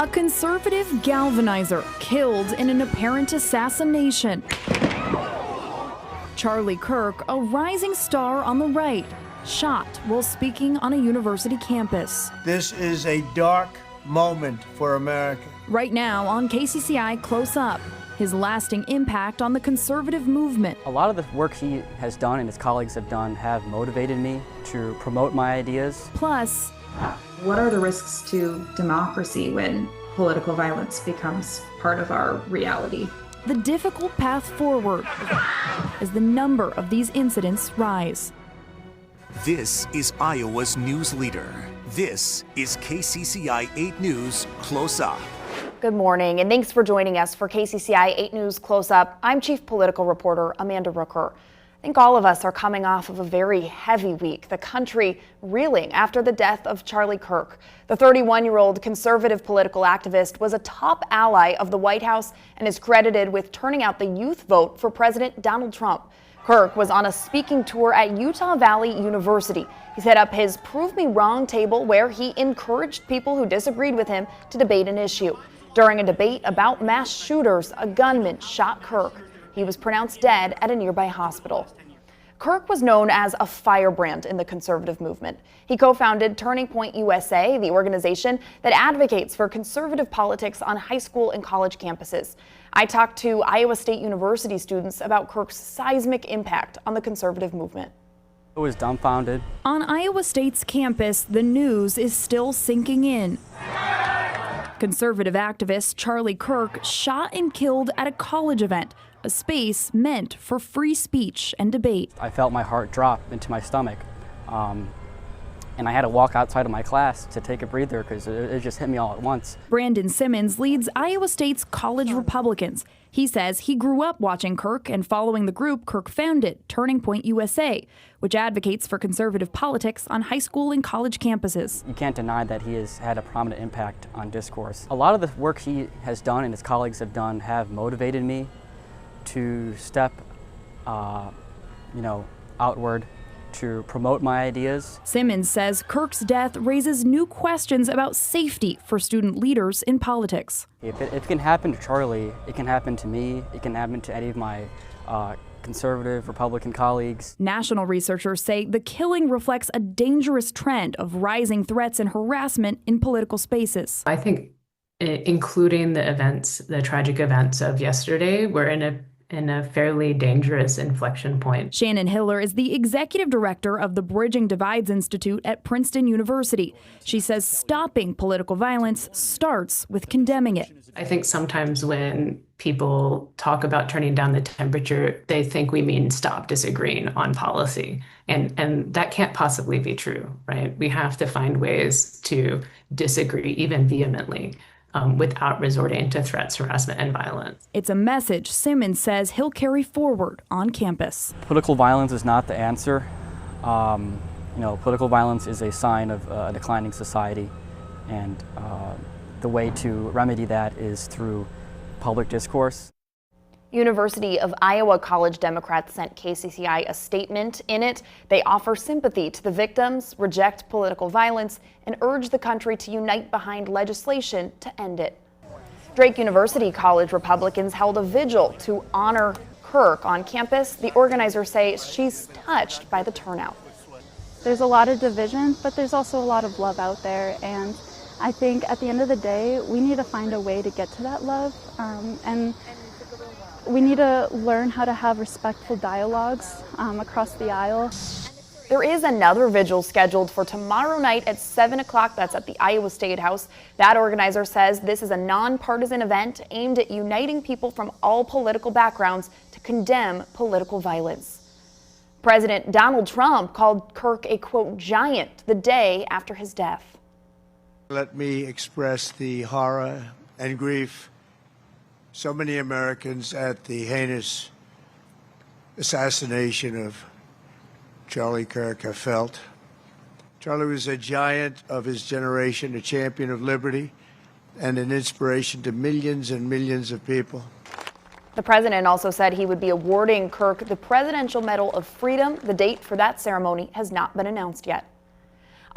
A conservative galvanizer killed in an apparent assassination. Charlie Kirk, a rising star on the right, shot while speaking on a university campus. This is a dark moment for America. Right now on KCCI Close Up, his lasting impact on the conservative movement. A lot of the work he has done and his colleagues have done have motivated me to promote my ideas. Plus, what are the risks to democracy when political violence becomes part of our reality? the difficult path forward as the number of these incidents rise. This is Iowa's news leader. This is KCCI 8 News Close Up. Good morning, and thanks for joining us for KCCI 8 News Close Up. I'm Chief Political Reporter Amanda Rooker. I think all of us are coming off of a very heavy week, the country reeling after the death of Charlie Kirk. The 31-year-old conservative political activist was a top ally of the White House and is credited with turning out the youth vote for President Donald Trump. Kirk was on a speaking tour at Utah Valley University. He set up his Prove Me Wrong table where he encouraged people who disagreed with him to debate an issue. During a debate about mass shooters, a gunman shot Kirk. He was pronounced dead at a nearby hospital. Kirk was known as a firebrand in the conservative movement. He co-founded Turning Point USA, the organization that advocates for conservative politics on high school and college campuses. I talked to Iowa State University students about Kirk's seismic impact on the conservative movement. I was dumbfounded. On Iowa State's campus, the news is still sinking in. Conservative activist Charlie Kirk shot and killed at a college event, a space meant for free speech and debate. I felt my heart drop into my stomach, and I had to walk outside of my class to take a breather because it just hit me all at once. Brandon Simmons leads Iowa State's College Republicans. He says he grew up watching Kirk and following the group Kirk founded, Turning Point USA, which advocates for conservative politics on high school and college campuses. You can't deny that he has had a prominent impact on discourse. A lot of the work he has done and his colleagues have done have motivated me to step, outward to promote my ideas. Simmons says Kirk's death raises new questions about safety for student leaders in politics. If it can happen to Charlie, it can happen to me, it can happen to any of my conservative Republican colleagues. National researchers say the killing reflects a dangerous trend of rising threats and harassment in political spaces. I think including the tragic events of yesterday, we're in a fairly dangerous inflection point. Shannon Hiller is the executive director of the Bridging Divides Institute at Princeton University. She says stopping political violence starts with condemning it. I think sometimes when people talk about turning down the temperature, they think we mean stop disagreeing on policy. And that can't possibly be true, right? We have to find ways to disagree even vehemently. Without resorting to threats, harassment, and violence. It's a message Simmons says he'll carry forward on campus. Political violence is not the answer. Political violence is a sign of a declining society, and the way to remedy that is through public discourse. University of Iowa College Democrats sent KCCI a statement. In it, they offer sympathy to the victims, reject political violence, and urge the country to unite behind legislation to end it. Drake University College Republicans held a vigil to honor Kirk on campus. The organizers say she's touched by the turnout. There's a lot of division, but there's also a lot of love out there, and I think at the end of the day, we need to find a way to get to that love, and we need to learn how to have respectful dialogues across the aisle. There is another vigil scheduled for tomorrow night at 7 o'clock. That's at the Iowa State House. That organizer says this is a nonpartisan event aimed at uniting people from all political backgrounds to condemn political violence. President Donald Trump called Kirk a, quote, giant the day after his death. Let me express the horror and grief so many Americans at the heinous assassination of Charlie Kirk have felt. Charlie was a giant of his generation, a champion of liberty, and an inspiration to millions and millions of people. The president also said he would be awarding Kirk the Presidential Medal of Freedom. The date for that ceremony has not been announced yet.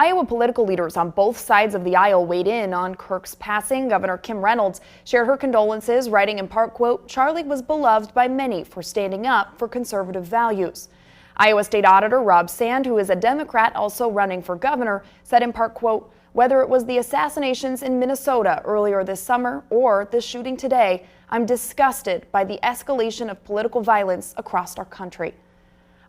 Iowa political leaders on both sides of the aisle weighed in on Kirk's passing. Governor Kim Reynolds shared her condolences, writing in part, quote, "Charlie was beloved by many for standing up for conservative values." Iowa State Auditor Rob Sand, who is a Democrat also running for governor, said in part, quote, "Whether it was the assassinations in Minnesota earlier this summer or the shooting today, I'm disgusted by the escalation of political violence across our country."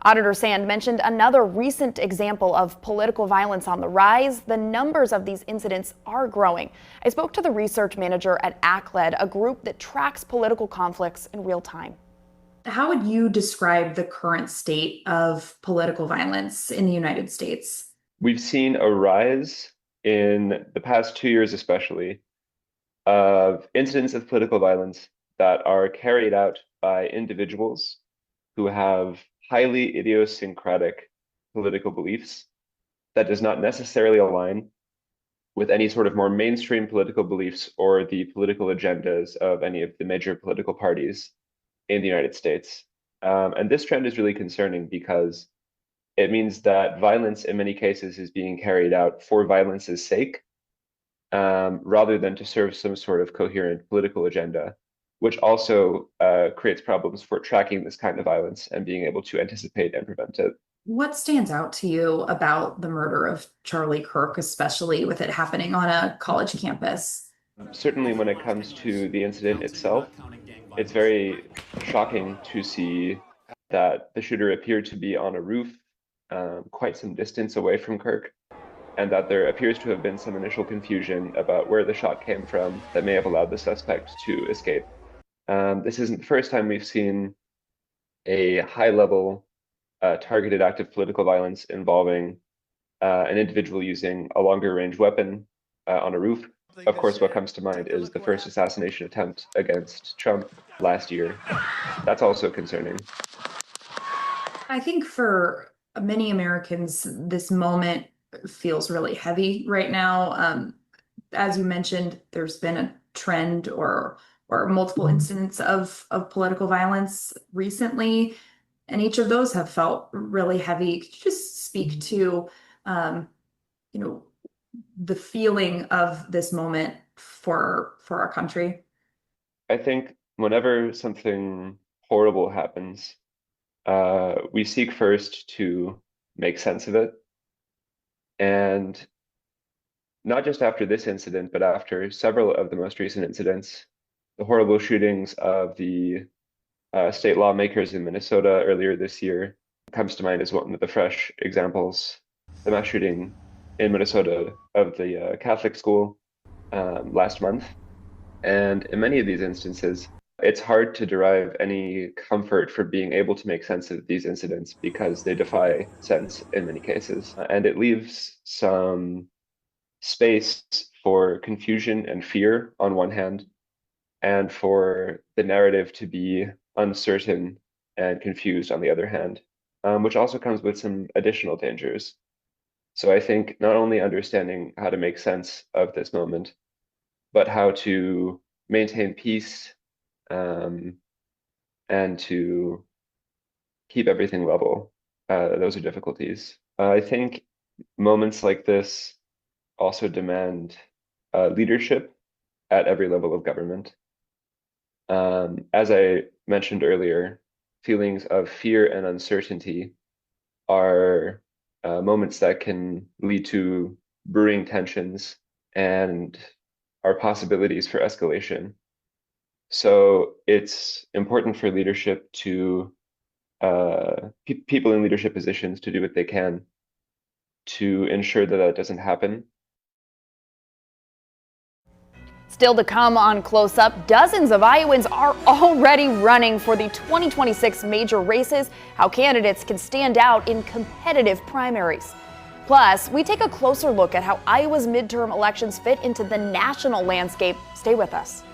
Auditor Sand mentioned another recent example of political violence on the rise. The numbers of these incidents are growing. I spoke to the research manager at ACLED, a group that tracks political conflicts in real time. How would you describe the current state of political violence in the United States? We've seen a rise in the past 2 years, especially, of incidents of political violence that are carried out by individuals who have highly idiosyncratic political beliefs that does not necessarily align with any sort of more mainstream political beliefs or the political agendas of any of the major political parties in the United States. And this trend is really concerning because it means that violence in many cases is being carried out for violence's sake, rather than to serve some sort of coherent political agenda, which also creates problems for tracking this kind of violence and being able to anticipate and prevent it. What stands out to you about the murder of Charlie Kirk, especially with it happening on a college campus? Certainly when it comes to the incident itself, it's very shocking to see that the shooter appeared to be on a roof quite some distance away from Kirk, and that there appears to have been some initial confusion about where the shot came from that may have allowed the suspect to escape. This isn't the first time we've seen a high-level targeted act of political violence involving an individual using a longer-range weapon on a roof. Of course, what comes to mind is the first assassination attempt against Trump last year. That's also concerning. I think for many Americans, this moment feels really heavy right now. As you mentioned, there's been a trend or multiple incidents of political violence recently, and each of those have felt really heavy. Could you just speak to, the feeling of this moment for our country? I think whenever something horrible happens, we seek first to make sense of it. And not just after this incident, but after several of the most recent incidents, the horrible shootings of the state lawmakers in Minnesota earlier this year comes to mind as one of the fresh examples. The mass shooting in Minnesota of the Catholic school last month. And in many of these instances, it's hard to derive any comfort for being able to make sense of these incidents because they defy sense in many cases. And it leaves some space for confusion and fear on one hand, and for the narrative to be uncertain and confused on the other hand, which also comes with some additional dangers. So I think not only understanding how to make sense of this moment, but how to maintain peace and to keep everything level. Those are difficulties. I think moments like this also demand leadership at every level of government. As I mentioned earlier, feelings of fear and uncertainty are moments that can lead to brewing tensions and are possibilities for escalation. So it's important for leadership to people in leadership positions to do what they can to ensure that that doesn't happen. Still to come on Close Up, dozens of Iowans are already running for the 2026 major races, how candidates can stand out in competitive primaries. Plus, we take a closer look at how Iowa's midterm elections fit into the national landscape. Stay with us.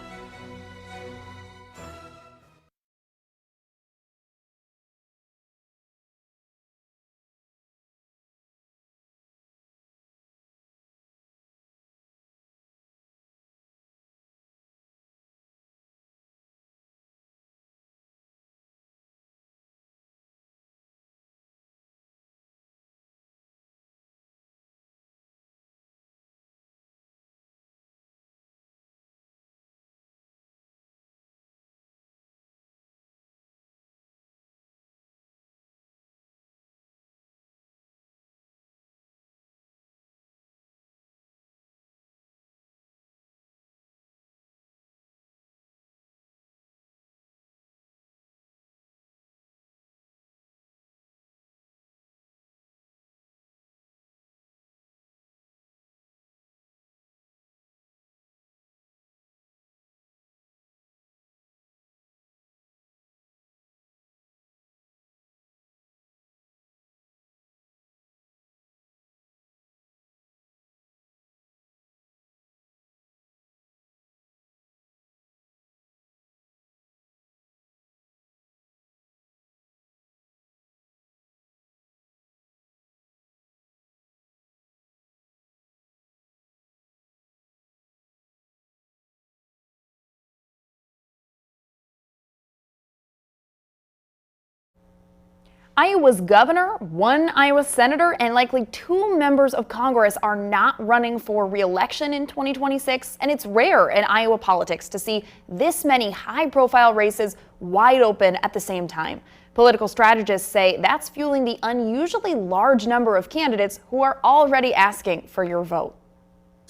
Iowa's governor, one Iowa senator, and likely 2 members of Congress are not running for re-election in 2026, and it's rare in Iowa politics to see this many high-profile races wide open at the same time. Political strategists say that's fueling the unusually large number of candidates who are already asking for your vote.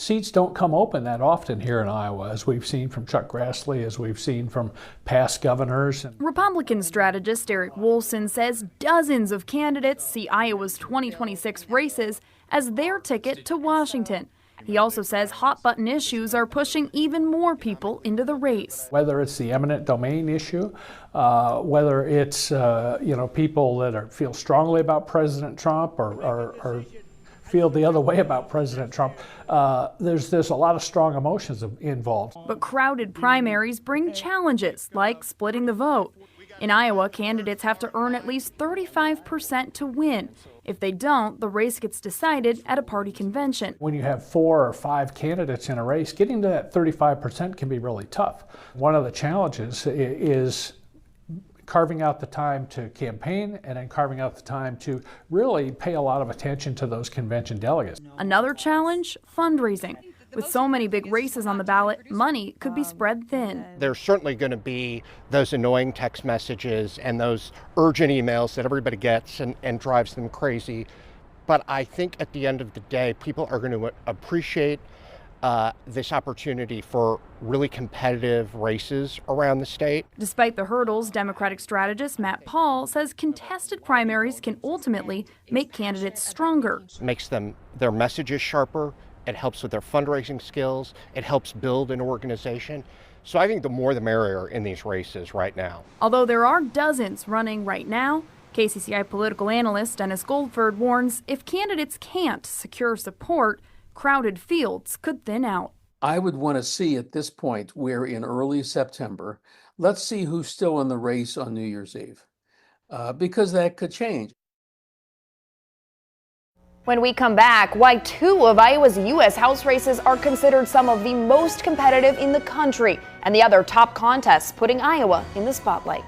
Seats don't come open that often here in Iowa, as we've seen from Chuck Grassley, as we've seen from past governors. Republican strategist Eric Wolfson says dozens of candidates see Iowa's 2026 races as their ticket to Washington. He also says hot-button issues are pushing even more people into the race. Whether it's the eminent domain issue, whether it's people that feel strongly about President Trump or feel the other way about President Trump, there's a lot of strong emotions involved. But crowded primaries bring challenges like splitting the vote. In Iowa, candidates have to earn at least 35% to win. If they don't, the race gets decided at a party convention. When you have 4 or 5 candidates in a race, getting to that 35% can be really tough. One of the challenges is carving out the time to campaign and then carving out the time to really pay a lot of attention to those convention delegates. Another challenge, fundraising. With so many big races on the ballot, money could be spread thin. There's certainly going to be those annoying text messages and those urgent emails that everybody gets and drives them crazy. But I think at the end of the day, people are going to appreciate this opportunity for really competitive races around the state. Despite the hurdles, Democratic strategist Matt Paul says contested primaries can ultimately make candidates stronger. Makes their messages sharper. It helps with their fundraising skills. It helps build an organization. So I think the more the merrier in these races right now. Although there are dozens running right now, KCCI political analyst Dennis Goldford warns if candidates can't secure support, crowded fields could thin out. I would want to see at this point, we're in early September, let's see who's still in the race on New Year's Eve, because that could change. When we come back, why 2 of Iowa's U.S. House races are considered some of the most competitive in the country, and the other top contests putting Iowa in the spotlight.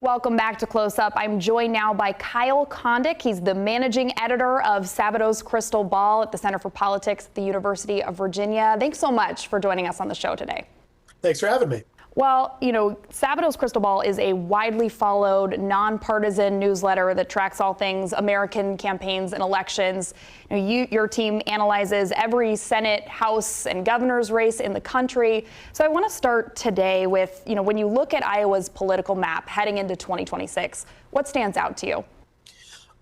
Welcome back to Close Up. I'm joined now by Kyle Kondik. He's the managing editor of Sabatos Crystal Ball at the Center for Politics at the University of Virginia. Thanks so much for joining us on the show today. Thanks for having me. Well, you know, Sabatos Crystal Ball is a widely followed, nonpartisan newsletter that tracks all things American campaigns and elections. You know, your team analyzes every Senate, House, and governor's race in the country. So I want to start today with, you know, when you look at Iowa's political map heading into 2026, what stands out to you?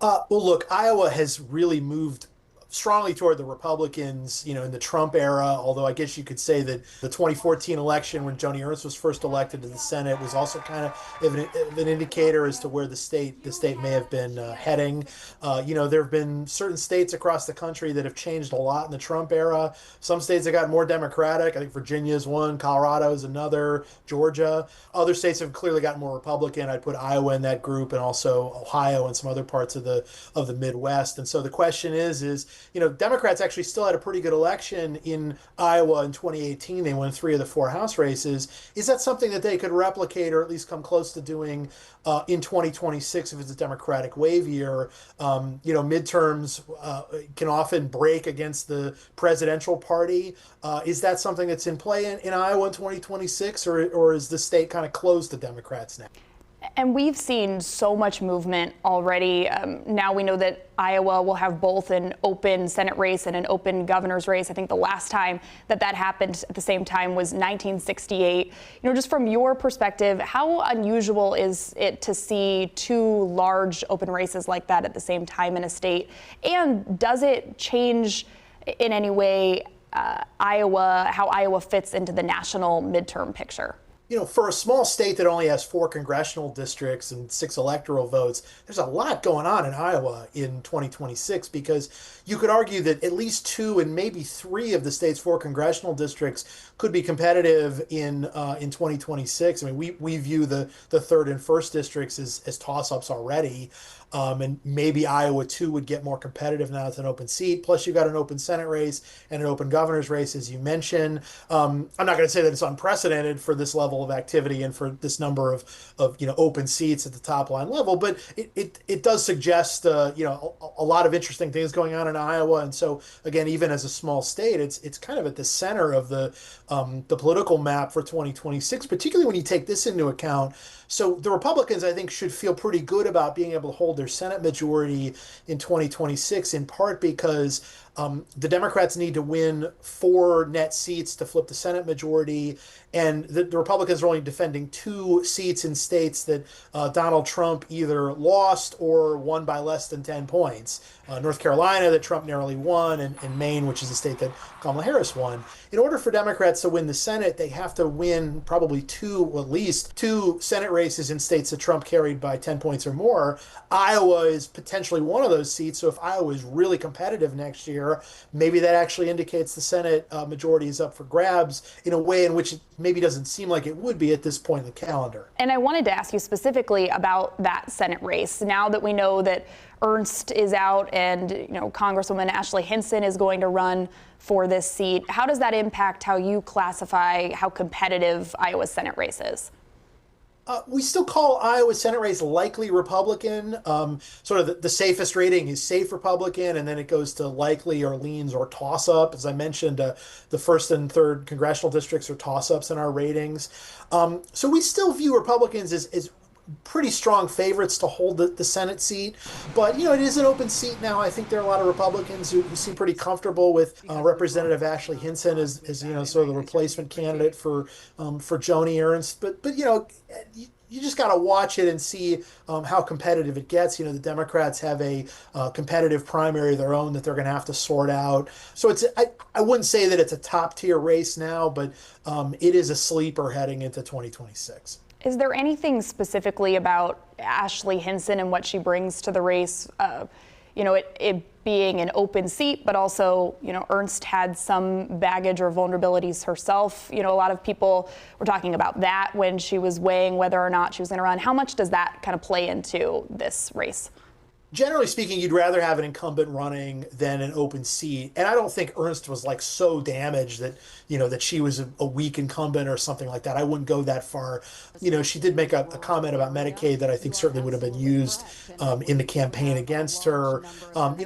Well, look, Iowa has really moved strongly toward the Republicans, you know, in the Trump era, although I guess you could say that the 2014 election when Joni Ernst was first elected to the Senate was also kind of an indicator as to where the state may have been heading. You know, there have been certain states across the country that have changed a lot in the Trump era. Some states have gotten more Democratic. I think Virginia is one, Colorado is another, Georgia. Other states have clearly gotten more Republican. I'd put Iowa in that group, and also Ohio and some other parts of the Midwest. And so the question is, you know, Democrats actually still had a pretty good election in Iowa in 2018. They won 3 of the 4 House races. Is that something that they could replicate or at least come close to doing in 2026 if it's a Democratic wave year? You know, midterms can often break against the presidential party. Is that something that's in play in Iowa in 2026, or is the state kind of closed to Democrats now? And we've seen so much movement already. Now we know that Iowa will have both an open Senate race and an open governor's race. I think the last time that happened at the same time was 1968. You know, just from your perspective, how unusual is it to see 2 large open races like that at the same time in a state? And does it change in any way how Iowa fits into the national midterm picture? You know, for a small state that only has 4 congressional districts and 6 electoral votes, there's a lot going on in Iowa in 2026, because you could argue that at least 2 and maybe 3 of the state's 4 congressional districts could be competitive in 2026. I mean, we view the 3rd and 1st districts as toss-ups already. And maybe Iowa, too, would get more competitive now it's an open seat. Plus, you've got an open Senate race and an open governor's race, as you mentioned. I'm not going to say that it's unprecedented for this level of activity and for this number of you know, open seats at the top line level, but it does suggest you know, a lot of interesting things going on in Iowa. And so, again, even as a small state, it's kind of at the center of the political map for 2026, particularly when you take this into account. So the Republicans, I think, should feel pretty good about being able to hold their Senate majority in 2026, in part because the Democrats need to win 4 net seats to flip the Senate majority, and the Republicans are only defending 2 seats in states that Donald Trump either lost or won by less than 10 points. North Carolina, that Trump narrowly won, and Maine, which is a state that Kamala Harris won. In order for Democrats to win the Senate, they have to win probably 2, or at least 2 Senate races in states that Trump carried by 10 points or more. Iowa is potentially one of those seats, so if Iowa is really competitive next year, maybe that actually indicates the Senate majority is up for grabs in a way in which it maybe doesn't seem like it would be at this point in the calendar. And I wanted to ask you specifically about that Senate race. Now that we know that Ernst is out and, you know, Congresswoman Ashley Hinson is going to run for this seat, how does that impact how you classify how competitive Iowa's Senate race is? We still call Iowa's Senate race likely Republican. Sort of the safest rating is safe Republican, and then it goes to likely or leans or toss-up. As I mentioned, the 1st and 3rd congressional districts are toss-ups in our ratings. So we still view Republicans as pretty strong favorites to hold the Senate seat. But, you know, it is an open seat now. I think there are a lot of Republicans who seem pretty comfortable with Representative Ashley Hinson as you know, sort of the replacement candidate for Joni Ernst. But you know, you just got to watch it and see how competitive it gets. You know, the Democrats have a competitive primary of their own that they're going to have to sort out. So I wouldn't say that it's a top tier race now, but it is a sleeper heading into 2026. Is there anything specifically about Ashley Hinson and what she brings to the race? You know, it being an open seat, but also, you know, Ernst had some baggage or vulnerabilities herself. You know, a lot of people were talking about that when she was weighing whether or not she was going to run. How much does that kind of play into this race? generally speaking, you'd rather have an incumbent running than an open seat. And I don't think Ernst was like so damaged that, that she was a weak incumbent or something like that. I wouldn't go that far. She did make a comment about Medicaid that I think certainly would have been used in the campaign against her.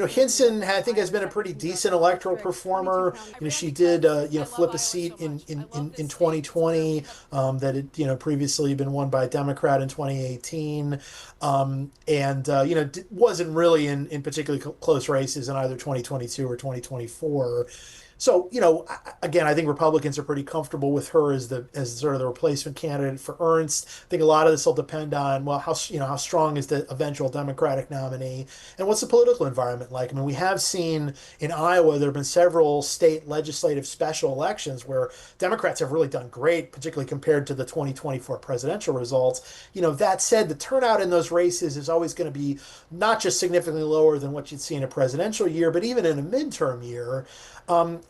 Hinson, I think, has been a pretty decent electoral performer. She did, flip a seat in 2020 that had, previously been won by a Democrat in 2018. Wasn't really in particularly close races in either 2022 or 2024. So, again, I think Republicans are pretty comfortable with her as sort of the replacement candidate for Ernst. I think a lot of this will depend on, well, how strong is the eventual Democratic nominee, and what's the political environment like? I mean, we have seen in Iowa, there have been several state legislative special elections where Democrats have really done great, particularly compared to the 2024 presidential results. That said, the turnout in those races is always going to be not just significantly lower than what you'd see in a presidential year, but even in a midterm year.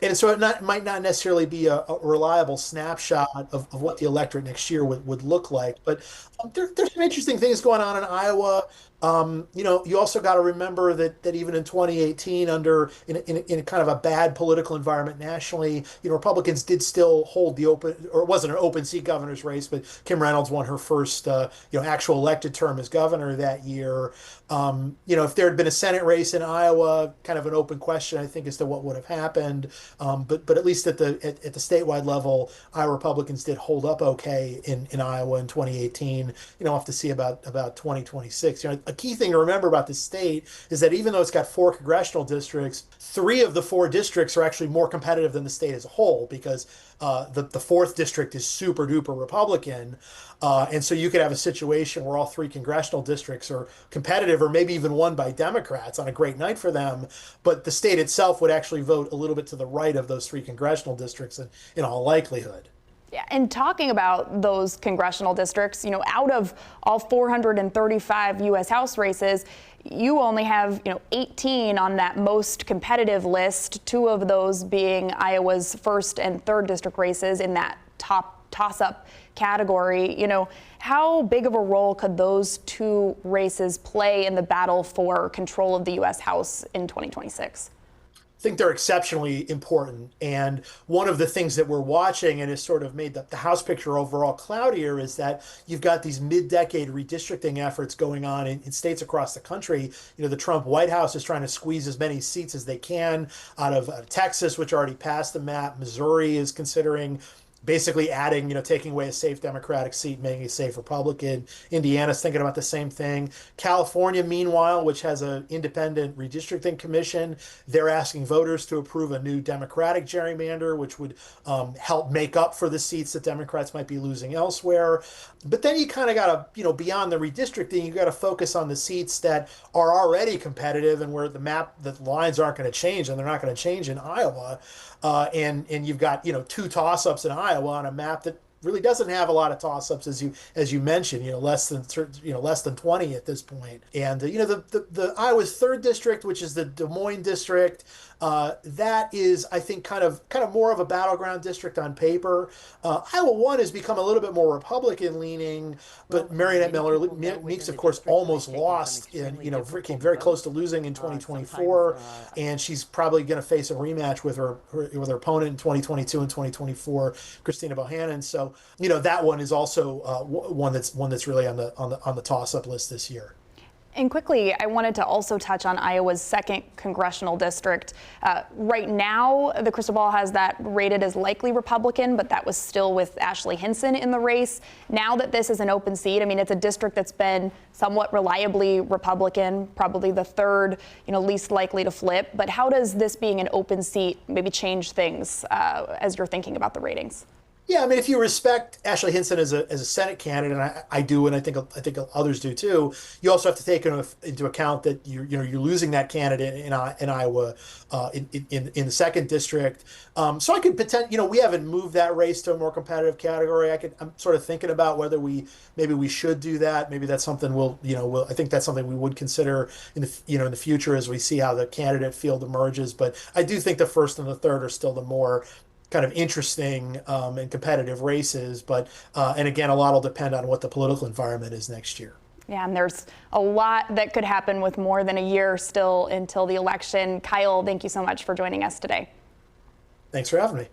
And so it might not necessarily be a reliable snapshot of what the electorate next year would look like. But there's some interesting things going on in Iowa. You also got to remember that even in 2018, in kind of a bad political environment nationally, Republicans did still hold the open, or it wasn't an open seat governor's race, but Kim Reynolds won her first, actual elected term as governor that year. If there had been a Senate race in Iowa, kind of an open question, I think, as to what would have happened. But at least at the statewide level, Iowa Republicans did hold up okay in Iowa in 2018. We'll have to see about 2026. A key thing to remember about this state is that even though it's got 4 congressional districts, 3 of the 4 districts are actually more competitive than the state as a whole, because the 4th district is super duper Republican. And so you could have a situation where all 3 congressional districts are competitive, or maybe even won by Democrats on a great night for them. But the state itself would actually vote a little bit to the right of those 3 congressional districts in all likelihood. Yeah, and talking about those congressional districts, out of all 435 U.S. House races, you only have, 18 on that most competitive list, 2 of those being Iowa's 1st and 3rd district races in that top toss-up category. How big of a role could those 2 races play in the battle for control of the U.S. House in 2026? I think they're exceptionally important. And one of the things that we're watching, and has sort of made the House picture overall cloudier, is that you've got these mid-decade redistricting efforts going on in states across the country. The Trump White House is trying to squeeze as many seats as they can out of Texas, which already passed the map. Missouri is considering basically adding, taking away a safe Democratic seat, making a safe Republican. Indiana's thinking about the same thing. California, meanwhile, which has an independent redistricting commission, they're asking voters to approve a new Democratic gerrymander, which would help make up for the seats that Democrats might be losing elsewhere. But then you kind of got to, beyond the redistricting, you got to focus on the seats that are already competitive and where the lines aren't going to change, and they're not going to change in Iowa. And you've got, 2 toss-ups in Iowa on a map that really doesn't have a lot of toss-ups, as you mentioned, less than 20 at this point. And the Iowa's 3rd district, which is the Des Moines district, that is, I think, kind of more of a battleground district on paper. Iowa 1 has become a little bit more Republican leaning, but Marionette Miller Meeks, of course, almost lost came very close to losing in 2024, and she's probably going to face a rematch with her opponent in 2022 and 2024, Christina Bohannon. So that one is also one that's really on the toss-up list this year. And quickly, I wanted to also touch on Iowa's 2nd congressional district. Right now, the crystal ball has that rated as likely Republican, but that was still with Ashley Hinson in the race. Now that this is an open seat, it's a district that's been somewhat reliably Republican, probably the 3rd, least likely to flip. But how does this being an open seat maybe change things as you're thinking about the ratings? Yeah, if you respect Ashley Hinson as a Senate candidate, and I do, and I think others do too, you also have to take into account that you're losing that candidate in Iowa in the 2nd district. So I could we haven't moved that race to a more competitive category. I'm sort of thinking about whether we should do that. Maybe that's something I think that's something we would consider in the future as we see how the candidate field emerges. But I do think the 1st and the 3rd are still the more kind of interesting and competitive races, but and again, a lot will depend on what the political environment is next year. Yeah, and there's a lot that could happen with more than a year still until the election. Kyle, thank you so much for joining us today. Thanks for having me.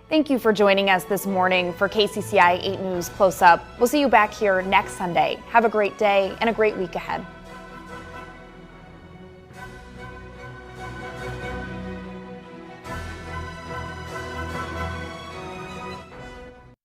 Thank you for joining us this morning for KCCI 8 News Close Up. We'll see you back here next Sunday. Have a great day and a great week ahead.